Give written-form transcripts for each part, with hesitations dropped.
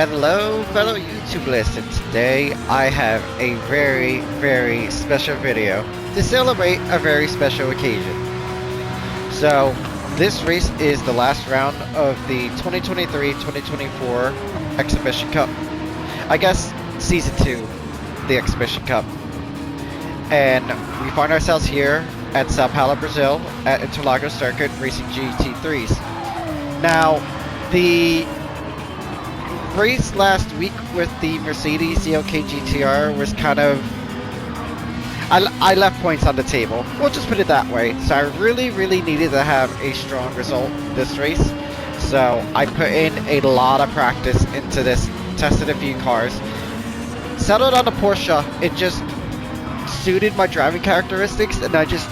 Hello fellow YouTube listeners, today I have a very special video to celebrate a very special occasion. So this race is the last round of the 2023-2024 Exhibition Cup. I guess Season 2, the Exhibition Cup. And we find ourselves here at Sao Paulo, Brazil at Interlagos Circuit racing GT3s. Now, the race last week with the Mercedes CLK GTR was kind of... I left points on the table. We'll just put it that way. So I really needed to have a strong result this race. So I put in a lot of practice into this, tested a few cars. Settled on the Porsche. It just suited my driving characteristics and I just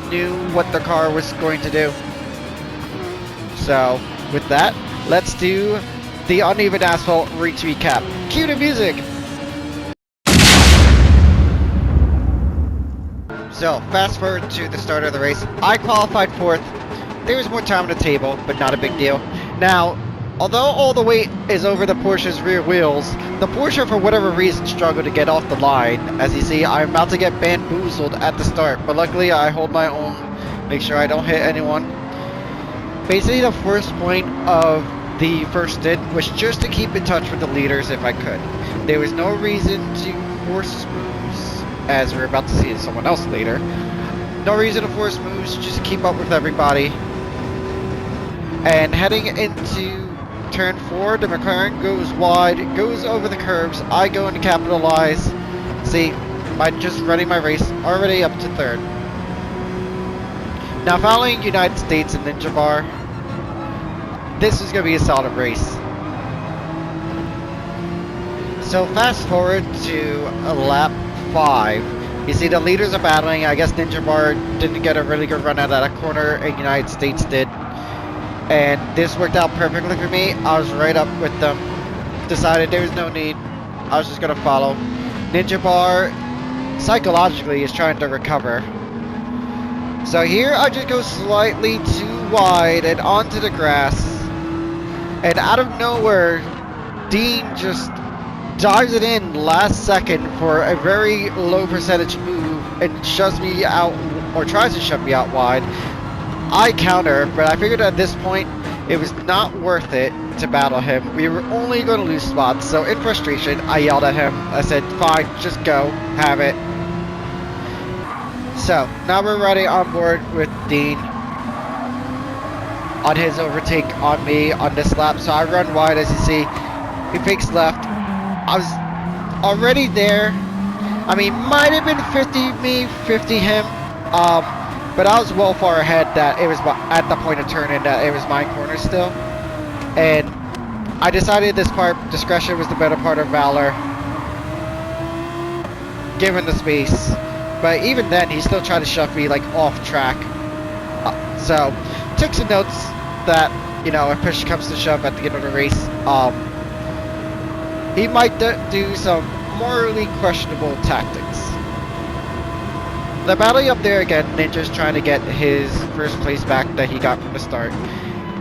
knew what the car was going to do. So with that, let's do the uneven asphalt race recap. Cue the music! So, fast forward to the start of the race. I qualified 4th. There was more time on the table, but not a big deal. Now, although all the weight is over the Porsche's rear wheels, the Porsche for whatever reason struggled to get off the line. As you see, I'm about to get bamboozled at the start, but luckily I hold my own, make sure I don't hit anyone. Basically the first point of the first stint was just to keep in touch with the leaders if I could. There was no reason to force moves, as we're about to see someone else later. No reason to force moves, just keep up with everybody. And heading into turn 4, the McLaren goes wide, goes over the curbs. I go in to capitalize. See, by just running my race, already up to 3rd. Now following United States and Ninja Bar, this is going to be a solid race. So fast forward to lap 5. You see the leaders are battling. I guess Ninja Bar didn't get a really good run out of that corner and United States did. And this worked out perfectly for me. I was right up with them. Decided there was no need. I was just going to follow. Ninja Bar psychologically is trying to recover. So here I just go slightly too wide and onto the grass. And out of nowhere, Dean just dives it in last second for a very low percentage move and shoves me out, or tries to shove me out wide. I counter, but I figured at this point it was not worth it to battle him. We were only going to lose spots, so in frustration, I yelled at him. I said, fine, just go, have it. So, now we're ready on board with Dean on his overtake on me on this lap. So I run wide, as you see. He fakes left. I was already there. I mean, might have been 50 me, 50 him. But I was well far ahead that it was at the point of turn-in that it was my corner still. And I decided this part, discretion was the better part of valor, given the space. But even then, he still tried to shove me like off track. So took some notes that, you know, if push comes to shove at the end of the race, he might do some morally questionable tactics. The battle up there again, Ninja's trying to get his first place back that he got from the start.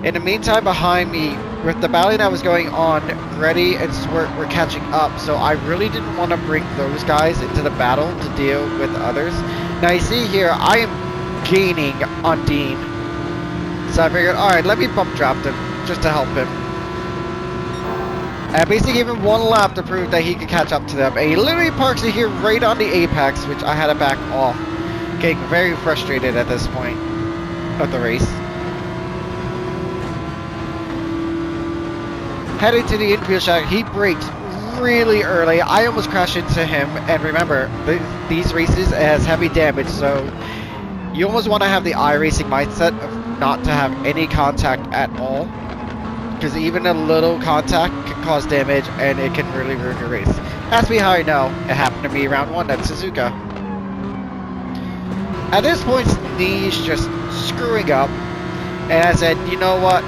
In the meantime, behind me, with the battle that was going on, Reddy and Swirt were catching up, so I really didn't want to bring those guys into the battle to deal with others. Now you see here, I am gaining on Dean. So I figured, alright, let me bump drop him, just to help him. And I basically gave him one lap to prove that he could catch up to them. And he literally parks it here right on the apex, which I had to back off. Getting very frustrated at this point of the race. Heading to the infield shot, he brakes really early. I almost crashed into him. And remember, these races has heavy damage, so you almost want to have the iRacing mindset of not to have any contact at all, because even a little contact can cause damage and it can really ruin your race. Ask me how I know. It happened to me round 1 at Suzuka. At this point, Snee's just screwing up, and I said, you know what,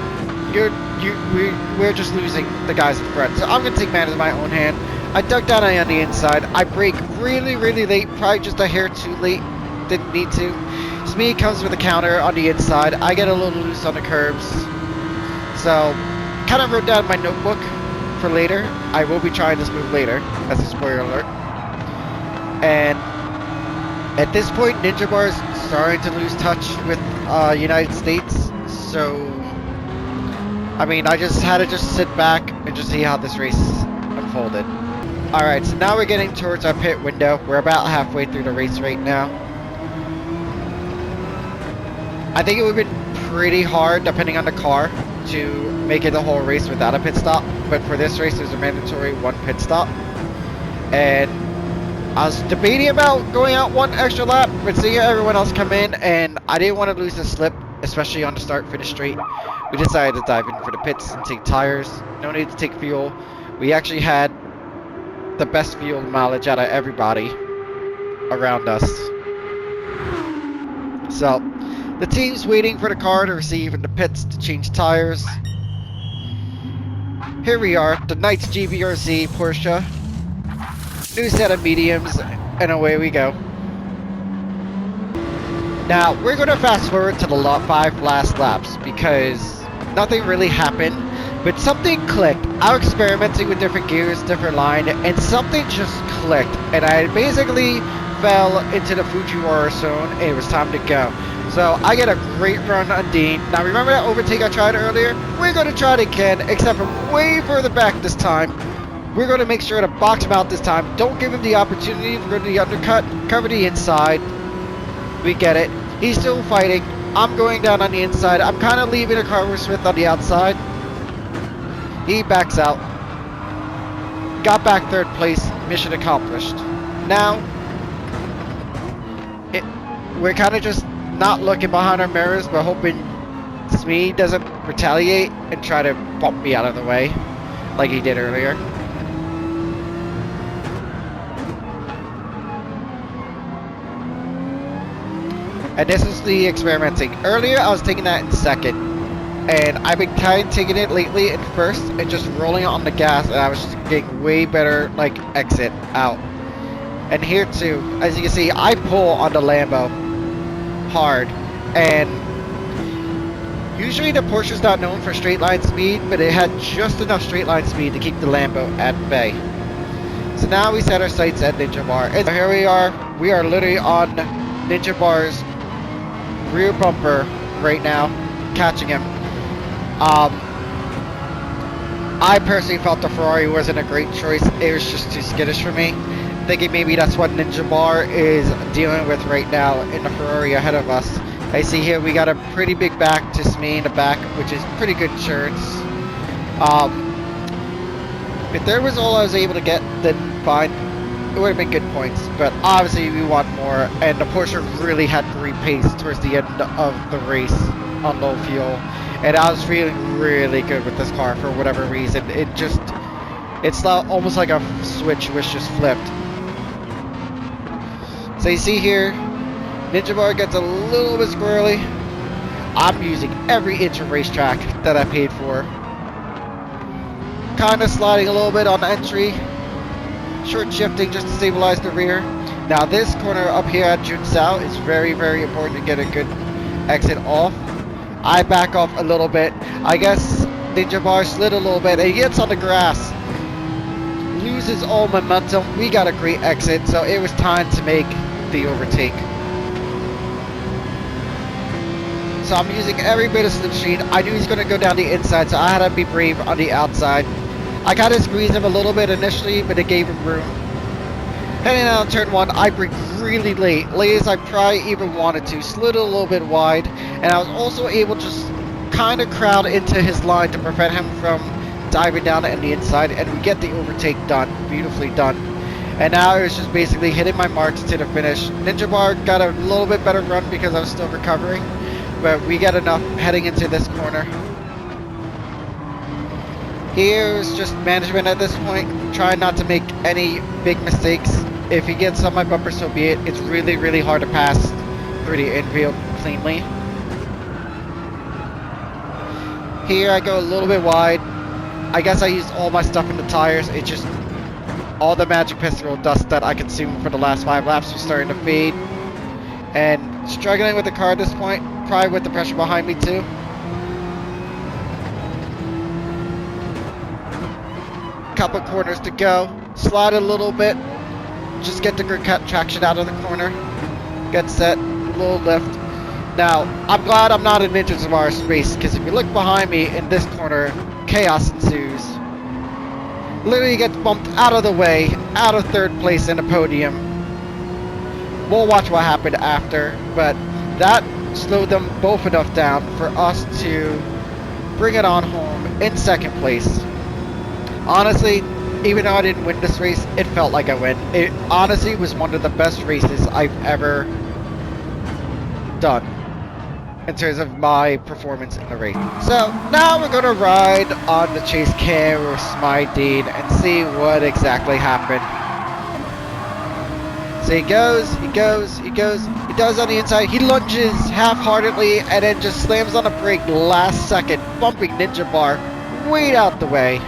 we're just losing the guys in front, so I'm gonna take matters in my own hand. I dug down on the inside. I brake really late, probably just a hair too late. Didn't need to. Smee comes with a counter on the inside. I get a little loose on the curbs. So, kind of wrote down in my notebook for later. I will be trying this move later, as a spoiler alert. And at this point, Ninja Bar is starting to lose touch with United States. So, I mean, I just had to just sit back and just see how this race unfolded. Alright, so now we're getting towards our pit window. We're about halfway through the race right now. I think it would have been pretty hard, depending on the car, to make it the whole race without a pit stop. But for this race, there's a mandatory 1 pit stop. And I was debating about going out 1 extra lap, but seeing everyone else come in, and I didn't want to lose the slip, especially on the start-finish straight. We decided to dive in for the pits and take tires. No need to take fuel. We actually had the best fuel mileage out of everybody around us. So, the team's waiting for the car to receive in the pits to change tires. Here we are, the Knights GBRZ Porsche. New set of mediums, and away we go. Now, we're going to fast forward to the 5 last laps because nothing really happened, but something clicked. I was experimenting with different gears, different line, and something just clicked. And I basically fell into the Fujiwara zone, and it was time to go. So I get a great run on Dean. Now remember that overtake I tried earlier? We're going to try it again, except from way further back this time. We're going to make sure to box him out this time. Don't give him the opportunity. We're going to the undercut, cover the inside. We get it. He's still fighting. I'm going down on the inside. I'm kind of leaving a Carver Smith on the outside. He backs out. Got back 3rd place. Mission accomplished. Now, we're kind of just not looking behind our mirrors, but hoping Smee doesn't retaliate and try to bump me out of the way like he did earlier. And this is the experimenting. Earlier, I was taking that in 2nd. And I've been kind of taking it lately in 1st and just rolling it on the gas. And I was just getting way better, like, exit out. And here, too, as you can see, I pull on the Lambo hard. And usually the Porsche's not known for straight line speed, but it had just enough straight line speed to keep the Lambo at bay. So now we set our sights at Ninja Bar. And here we are. We are literally on Ninja Bar's rear bumper right now, catching him. I personally felt the Ferrari wasn't a great choice. It was just too skittish for me. Thinking maybe that's what Ninja Bar is dealing with right now in the Ferrari ahead of us. I see here we got a pretty big back to Smee in the back, which is pretty good insurance. If there was all I was able to get, then fine. It would have been good points, but obviously we want more, and the Porsche really had to repace towards the end of the race on low fuel, and I was feeling really good with this car for whatever reason. It's almost like a switch which just flipped. So you see here, Ninja Bar gets a little bit squirrely. I'm using every inch of racetrack that I paid for. Kind of sliding a little bit on the entry. Short shifting just to stabilize the rear. Now this corner up here at Jun Sao is very, very important to get a good exit off. I back off a little bit. I guess Ninja Bar slid a little bit and he gets on the grass. Loses all momentum. We got a great exit, so it was time to make the overtake. So I'm using every bit of slipstream. I knew he's going to go down the inside, so I had to be brave on the outside. I kind of squeezed him a little bit initially, but it gave him room. Heading out turn 1, I brake really late as I probably even wanted to. Slid a little bit wide, and I was also able to just kind of crowd into his line to prevent him from diving down on the inside, and we get the overtake done. Beautifully done. And now it was just basically hitting my marks to the finish. Ninja Bar got a little bit better run because I was still recovering, but we got enough heading into this corner. Here's just management at this point, trying not to make any big mistakes. If he gets on my bumper, so be it. It's really, really hard to pass through the infield cleanly. Here I go a little bit wide. I guess I used all my stuff in the tires. It just, all the magic pistol dust that I consumed for the last 5 laps was starting to fade. And struggling with the car at this point, probably with the pressure behind me too. couple corners to go. Slide a little bit. Just get the good traction out of the corner. Get set. Little lift. Now, I'm glad I'm not in Ninja Zamara's race, because if you look behind me in this corner, chaos ensues. Literally gets bumped out of the way, out of third place in the podium. We'll watch what happened after, but that slowed them both enough down for us to bring it on home in second place. Honestly, even though I didn't win this race, it felt like I win. It honestly was one of the best races I've ever done in terms of my performance in the race. So now we're gonna ride on the chase cam with Smideen and see what exactly happened. So he goes on the inside, he lunges half-heartedly and then just slams on the brake last second, bumping Ninja Bar way out the way.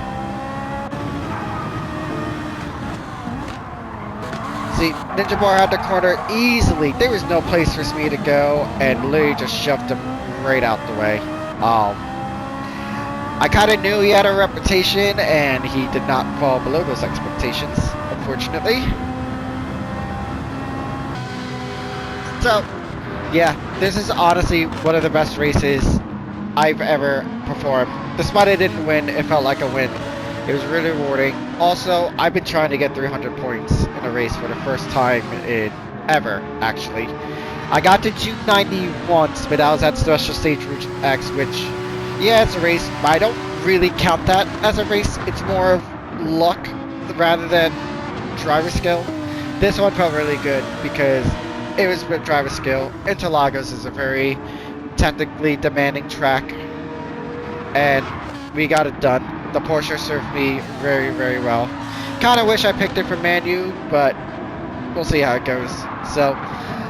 See, Ninja Bar had the corner easily. There was no place for me to go, and literally just shoved him right out the way. I kind of knew he had a reputation, and he did not fall below those expectations, unfortunately. So, yeah, this is honestly one of the best races I've ever performed. Despite I didn't win, it felt like a win. It was really rewarding. Also, I've been trying to get 300 points in a race for the first time in ever, actually. I got to 290 once, but that was at Special Stage Route X, which, yeah, it's a race, but I don't really count that as a race. It's more of luck rather than driver skill. This one felt really good because it was with driver skill. Interlagos is a very technically demanding track, and we got it done. The Porsche served me very, very well. Kind of wish I picked it for Manu, but we'll see how it goes. So,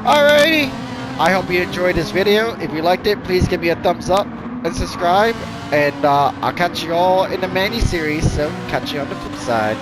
alrighty. I hope you enjoyed this video. If you liked it, please give me a thumbs up and subscribe. And I'll catch you all in the Manu series, so catch you on the flip side.